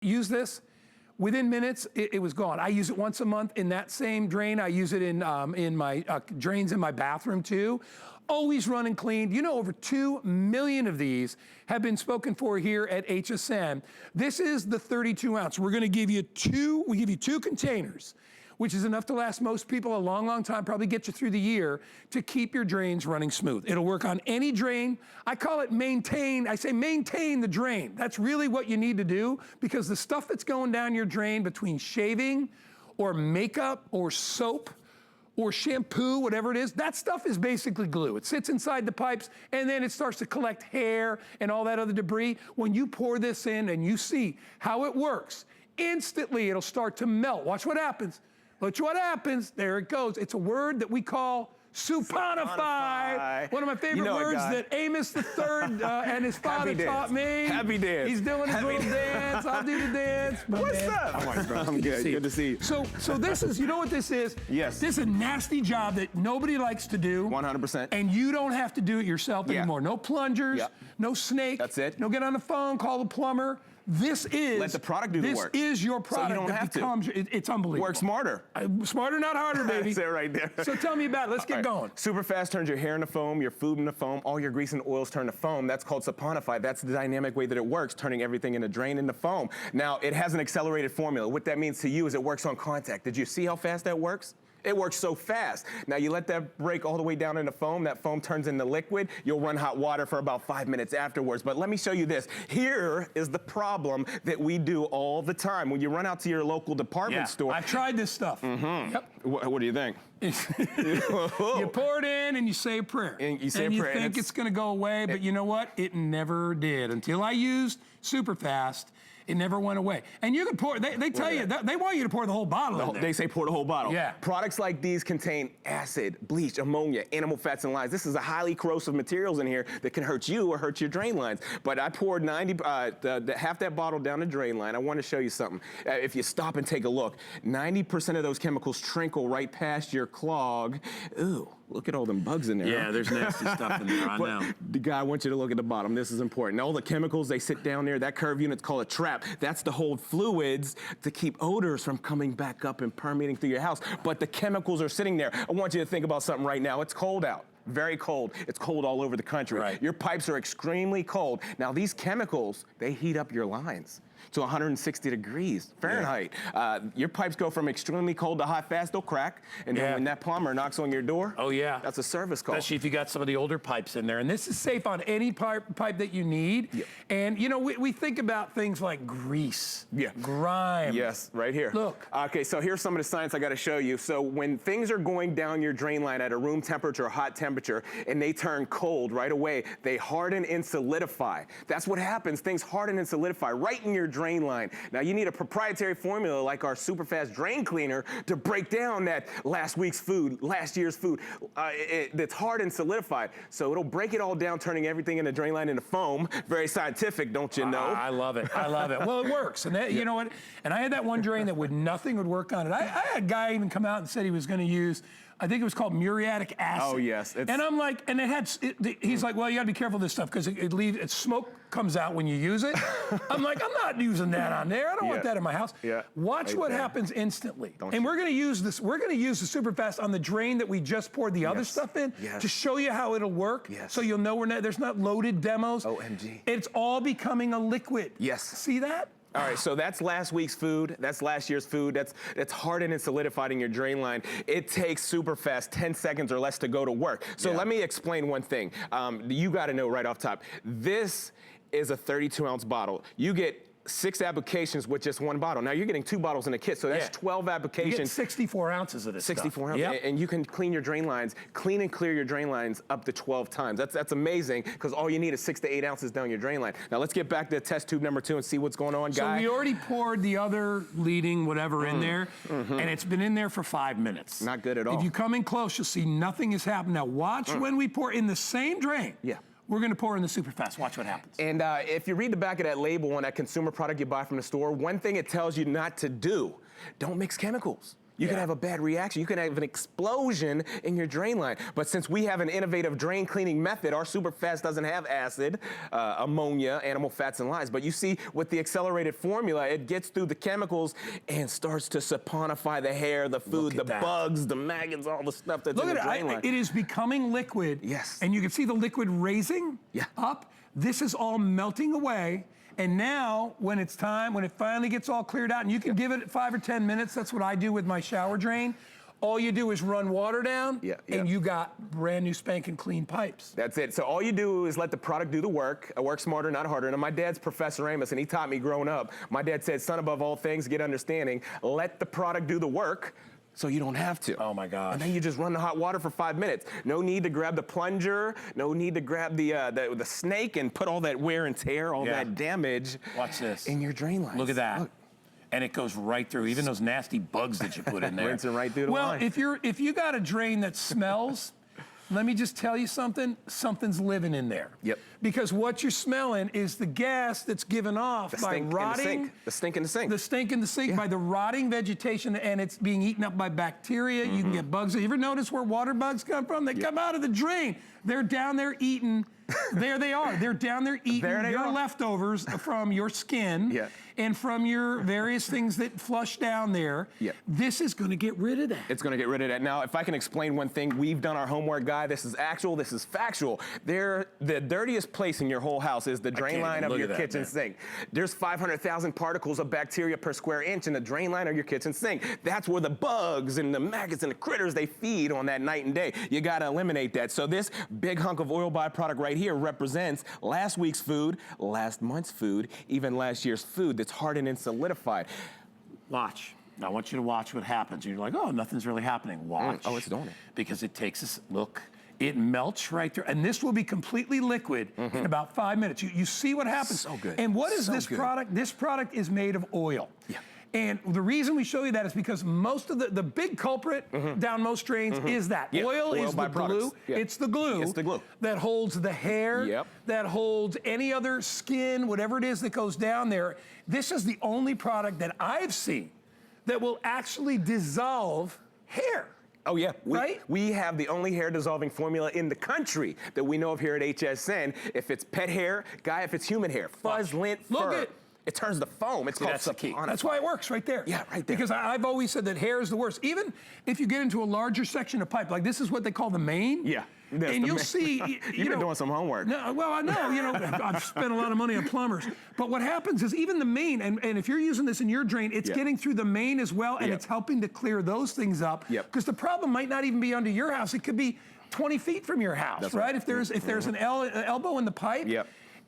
use this. Within minutes, it was gone. I use it once a month in that same drain. I use it in my drains in my bathroom too. Always running clean. You know, over 2 million of these have been spoken for here at HSN. This is the 32 ounce. We're gonna give you we give you 2 containers, which is enough to last most people a long, long time, probably get you through the year, to keep your drains running smooth. It'll work on any drain. I call it maintain. I say maintain the drain. That's really what you need to do, because the stuff that's going down your drain between shaving or makeup or soap or shampoo, whatever it is, that stuff is basically glue. It sits inside the pipes and then it starts to collect hair and all that other debris. When you pour this in and you see how it works, instantly it'll start to melt. Watch what happens. Watch what happens. There it goes. It's a word that we call Supanify. One of my favorite words that Amos the Third and his father taught me. Happy dance. He's doing his little dance. I'll do the dance. What's up? All right, bro. I'm good. Good to see you. So this is, you know what this is? Yes. This is a nasty job that nobody likes to do. 100%. And you don't have to do it yourself anymore. No plungers, no snake. That's it. No get on the phone, call the plumber. This is— let the product do the work. This is your product. So you don't have to. It's unbelievable. Work smarter. Smarter, not harder, baby. That's it right there. So tell me about it. Let's get going. SuperFast turns your hair into foam, your food into foam, all your grease and oils turn to foam. That's called saponify. That's the dynamic way that it works, turning everything in a drain into foam. Now, it has an accelerated formula. What that means to you is it works on contact. Did you see how fast that works? It works so fast. Now you let that break all the way down into foam, that foam turns into liquid, you'll run hot water for about 5 minutes afterwards. But let me show you this. Here is the problem that we do all the time. When you run out to your local department store. I've tried this stuff. Yep. What do you think? You pour it in and you say a prayer. And you say a prayer. You think it's gonna go away, but you know what? It never did. Until I used SuperFast, it never went away. And you can pour, they tell you, they want you to pour the whole bottle in there. They say pour the whole bottle. Yeah. Products like these contain acid, bleach, ammonia, animal fats, and lines. This is a highly corrosive materials in here that can hurt you or hurt your drain lines. But I poured half that bottle down the drain line. I want to show you something. If you stop and take a look, 90% of those chemicals trickle right past your clog. Ooh. Look at all them bugs in there. Yeah, there's nasty stuff in there, I know. The guy, I want you to look at the bottom. This is important. All the chemicals, they sit down there. That curve unit's called a trap. That's to hold fluids to keep odors from coming back up and permeating through your house. But the chemicals are sitting there. I want you to think about something right now. It's cold out. Very cold. It's cold all over the country. Right. Your pipes are extremely cold. Now these chemicals, they heat up your lines to 160 degrees Fahrenheit. Your pipes go from extremely cold to hot fast, they'll crack. And then when that plumber knocks on your door, that's a service call. Especially if you got some of the older pipes in there. And this is safe on any pipe that you need. And you know, we think about things like grease, grime. Yes, right here. Look. Okay, so here's some of the science I gotta show you. So when things are going down your drain line at a room temperature or hot temperature, and they turn cold right away, they harden and solidify. That's what happens. Things harden and solidify right in your drain line. Now you need a proprietary formula like our SuperFast drain cleaner to break down that last week's food, last year's food that's hard and solidified. So it'll break it all down, turning everything in the drain line into foam. Very scientific, don't you know? I love it. I love it. Well, it works. And that, you know what? And I had that one drain that nothing would work on it. I had a guy even come out and said he was going to use, I think it was called muriatic acid. Oh yes. And I'm like, and he's like, well, you got to be careful of this stuff because smoke comes out when you use it. I'm like, I'm not using that on there. I don't want that in my house. Watch what happens instantly. We're going to use this. We're going to use the SuperFast on the drain that we just poured the other stuff in to show you how it'll work. So you'll know there's not loaded demos. OMG. It's all becoming a liquid. Yes. See that? All right, so that's last week's food, that's last year's food, that's hardened and solidified in your drain line. It takes SuperFast 10 seconds or less to go to work. So let me explain one thing. You gotta know right off top, this is a 32-ounce bottle. You get 6 applications with just 1 bottle. Now you're getting 2 bottles in a kit, so that's 12 applications. You get 64 ounces of this 64 ounces, and you can clean your drain lines, clean and clear your drain lines up to 12 times. That's amazing, because all you need is 6 to 8 ounces down your drain line. Now let's get back to test tube number 2 and see what's going on, guys. So we already poured the other leading whatever in there, and it's been in there for 5 minutes. Not good at all. If you come in close, you'll see nothing has happened. Now watch when we pour in the same drain. We're gonna pour in the SuperFast. Watch what happens. And if you read the back of that label on that consumer product you buy from the store, one thing it tells you not to do, don't mix chemicals. You can have a bad reaction. You can have an explosion in your drain line. But since we have an innovative drain cleaning method, our SuperFast doesn't have acid, ammonia, animal fats, and lies. But you see, with the accelerated formula, it gets through the chemicals and starts to saponify the hair, the food, the bugs, the maggots, all the stuff that's in the drain line. It is becoming liquid. Yes. And you can see the liquid raising up. This is all melting away. And now, when it's time, when it finally gets all cleared out, and you can give it 5 or 10 minutes, that's what I do with my shower drain. All you do is run water down, and you got brand new spanking clean pipes. That's it. So all you do is let the product do the work. Work smarter, not harder. And my dad's Professor Amos, and he taught me growing up. My dad said, son, above all things, get understanding. Let the product do the work, so you don't have to. Oh my gosh. And then you just run the hot water for 5 minutes. No need to grab the plunger, no need to grab the snake and put all that wear and tear, all that damage Watch this. in your drain lines. Look at that. Look. And it goes right through, even those nasty bugs that you put in there. Rinsing right through the line. Well, if you got a drain that smells, let me just tell you something, something's living in there. Yep. Because what you're smelling is the gas that's given off by rotting. The stink in the sink. The stink in the sink by the rotting vegetation, and it's being eaten up by bacteria. You can get bugs. You ever notice where water bugs come from? They come out of the drain. They're down there eating. There they are. They're down there eating your leftovers from your skin and from your various things that flush down there. This is going to get rid of that. It's going to get rid of that. Now, if I can explain one thing, we've done our homework, guy. This is actual. This is factual. The dirtiest place in your whole house is the drain line of your kitchen sink. There's 500,000 particles of bacteria per square inch in the drain line of your kitchen sink. That's where the bugs and the maggots and the critters, they feed on that night and day. You got to eliminate that. So this big hunk of oil byproduct right here represents last week's food, last month's food, even last year's food that's hardened and solidified. Watch. I want you to watch what happens. You're like, oh, nothing's really happening. Watch. Oh, it's doing it. Because it takes us, look, it melts right through. And this will be completely liquid in about 5 minutes. You see what happens. So good. And what is this product? This product is made of oil. And the reason we show you that is because most of the big culprit down most drains is that. Oil is the glue. It's the glue. It's the glue. That holds the hair, that holds any other skin, whatever it is that goes down there. This is the only product that I've seen that will actually dissolve hair. Oh yeah, right? We have the only hair dissolving formula in the country that we know of here at HSN. If it's pet hair, guy, if it's human hair, fuzz, lint, fur. It turns to foam. It's called saponify. That's why it works right there. Yeah, right there. Because I've always said that hair is the worst. Even if you get into a larger section of pipe, like this is what they call the main. Yeah. And you'll see. You've been doing some homework. No, well, I know. I've spent a lot of money on plumbers. But what happens is even the main, and if you're using this in your drain, it's getting through the main as well, and it's helping to clear those things up. Because the problem might not even be under your house. It could be 20 feet from your house, right? If there's an elbow in the pipe.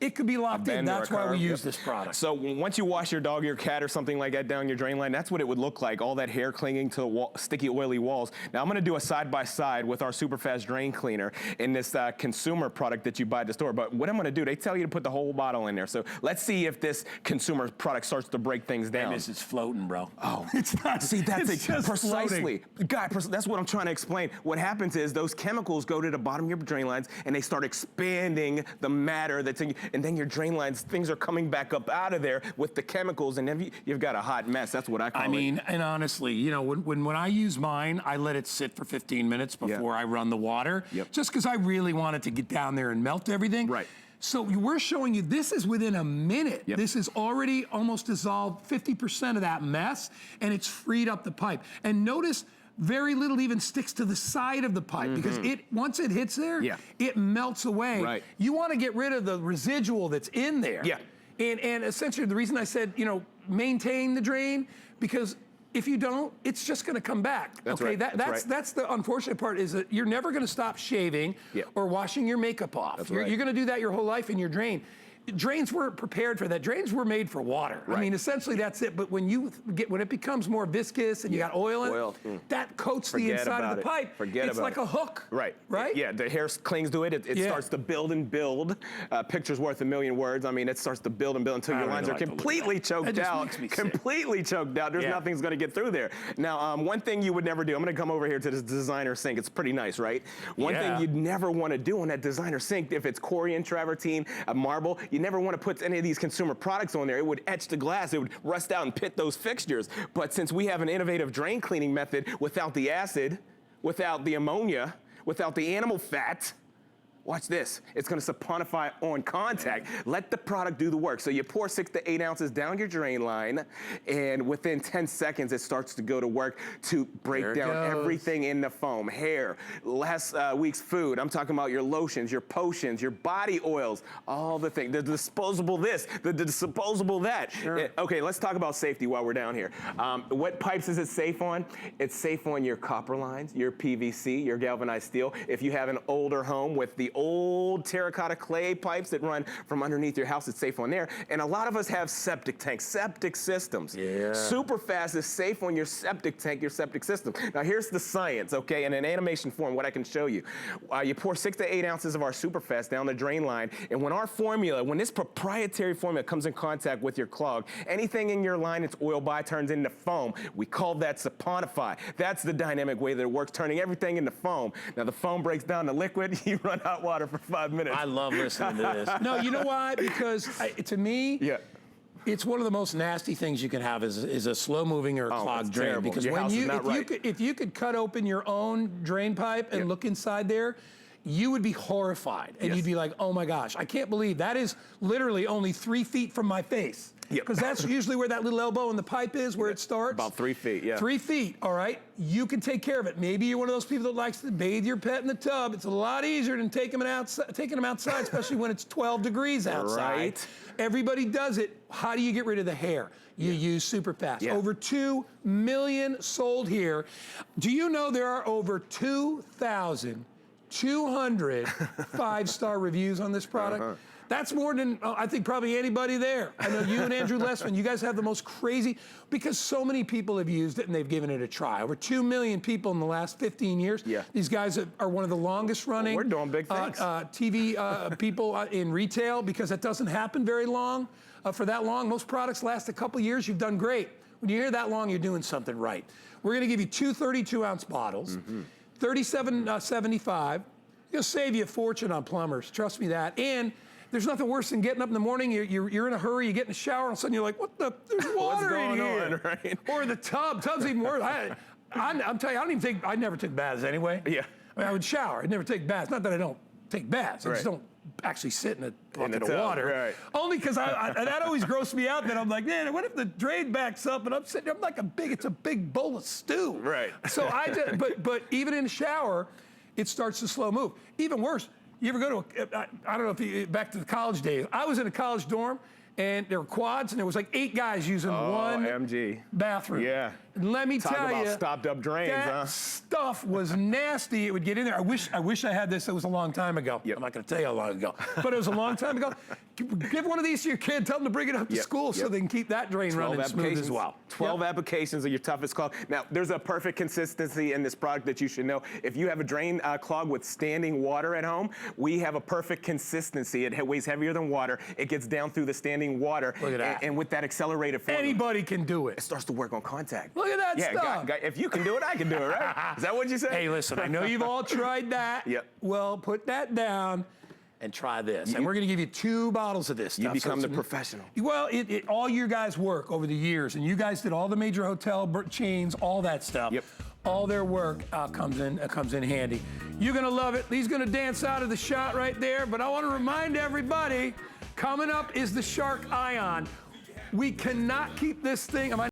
It could be locked in. That's why we use this product. So once you wash your dog, your cat, or something like that down your drain line, that's what it would look like, all that hair clinging to sticky, oily walls. Now I'm going to do a side-by-side with our SuperFast drain cleaner in this consumer product that you buy at the store. But what I'm going to do, they tell you to put the whole bottle in there. So let's see if this consumer product starts to break things down. Amos, it's floating, bro. Oh, it's not. See, that's it's just precisely. Floating. God, that's what I'm trying to explain. What happens is those chemicals go to the bottom of your drain lines and they start expanding the matter that's in you, and then your drain lines, things are coming back up out of there with the chemicals, and then you've got a hot mess. That's what I call it. I mean, and honestly, when I use mine, I let it sit for 15 minutes before I run the water, just because I really want it to get down there and melt everything. Right. So we're showing you this is within a minute. This is already almost dissolved 50% of that mess, and it's freed up the pipe. And notice, very little even sticks to the side of the pipe because once it hits there, it melts away. Right. You want to get rid of the residual that's in there. And essentially the reason I said, maintain the drain, because if you don't, it's just going to come back. That's okay, right. That's the unfortunate part, is that you're never going to stop shaving or washing your makeup off. You're going to do that your whole life in your drain. Drains weren't prepared for that. Drains were made for water. I mean, essentially that's it. But when it becomes more viscous and you got oil in it, that coats the inside of the pipe. It's like a hook. Right. Right? Yeah, the hair clings to it. It starts to build and build. Picture's worth a million words. I mean, it starts to build and build until your lines are completely choked out. Completely choked out. There's nothing's going to get through there. Now, one thing you would never do, I'm going to come over here to this designer sink. It's pretty nice, right? One thing you'd never want to do on that designer sink, if it's corian, travertine, marble, You never want to put any of these consumer products on there. It would etch the glass. It would rust out and pit those fixtures. But since we have an innovative drain cleaning method without the acid, without the ammonia, without the animal fat, watch this. It's going to saponify on contact. Let the product do the work. So you pour 6 to 8 ounces down your drain line, and within 10 seconds, it starts to go to work to break down everything in the foam. Hair, last week's food. I'm talking about your lotions, your potions, your body oils, all the things. The disposable this, the disposable that. Sure. Okay, let's talk about safety while we're down here. What pipes is it safe on? It's safe on your copper lines, your PVC, your galvanized steel. If you have an older home with the old terracotta clay pipes that run from underneath your house, it's safe on there. And a lot of us have septic tanks, septic systems. Yeah. SuperFast is safe on your septic tank, your septic system. Now here's the science, okay, in an animation form, what I can show you. You pour 6 to 8 ounces of our SuperFast down the drain line, and when our formula, when this proprietary formula comes in contact with your clog, anything in your line that's oil by turns into foam. We call that saponify. That's the dynamic way that it works, turning everything into foam. Now the foam breaks down to liquid, you run hot water for 5 minutes. I love listening to this. No, you know why? Because to me, Yeah. it's one of the most nasty things you can have is a slow-moving or a clogged it's drain. terrible. Because Your when house is you, not right. if you could cut open your own drain pipe and look inside there, you would be horrified, and you'd be like, "Oh my gosh, I can't believe that is literally only 3 feet from my face." Yep. Because that's usually where that little elbow in the pipe is, where it starts. About 3 feet, yeah. 3 feet, all right? You can take care of it. Maybe you're one of those people that likes to bathe your pet in the tub. It's a lot easier than taking them outside, especially when it's 12 degrees outside. Right. Everybody does it. How do you get rid of the hair? You use SuperFast. Yeah. Over 2 million sold here. Do you know there are over 2,200 5-star reviews on this product? That's more than, I think, probably anybody there. I know you and Andrew Lessman, you guys have the most crazy, because so many people have used it and they've given it a try. Over 2 million people in the last 15 years. Yeah. These guys are one of the longest running We're doing big things. TV people in retail, because that doesn't happen very long, for that long. Most products last a couple years. You've done great. When you're here that long, you're doing something right. We're going to give you 2 32-ounce bottles, $37.75. It'll save you a fortune on plumbers. Trust me that. And there's nothing worse than getting up in the morning, you're in a hurry, you get in the shower, and all of a sudden you're like, what the, there's water in here. Right? Or the tub's even worse. I'm telling you, I never took baths anyway. Yeah. I mean, I would shower, I'd never take baths. Not that I don't take baths, I just don't actually sit in a bucket of water. Right. Only because that always grossed me out, that I'm like, man, what if the drain backs up and I'm sitting there, I'm like it's a big bowl of stew. Right. So but even in the shower, it starts to slow move. Even worse, you ever go to I don't know if you, back to the college days, I was in a college dorm, and there were quads, and there was like 8 guys using one bathroom. Yeah. And let me Talk tell about you, stopped up drains, that stuff was nasty. It would get in there. I wish I had this. It was a long time ago. Yep. I'm not going to tell you how long ago, but it was a long time ago. Give one of these to your kid. Tell them to bring it up to school so they can keep that drain running smooth as well. 12 applications of your toughest clog. Now, there's a perfect consistency in this product that you should know. If you have a drain clog with standing water at home, we have a perfect consistency. It weighs heavier than water. It gets down through the standing water. Look at that. And with that accelerated formula, Anybody can do it. it starts to work on contact. Look at that stuff. If you can do it, I can do it, right? Is that what you said? Hey, listen, I know you've all tried that. Yep. Well, put that down and try this. And we're going to give you 2 bottles of this stuff. You become the professional. Well, all your guys' work over the years, and you guys did all the major hotel chains, all that stuff. Yep. All their work comes in handy. You're going to love it. He's going to dance out of the shot right there, but I want to remind everybody, coming up is the Shark Ion. We cannot keep this thing.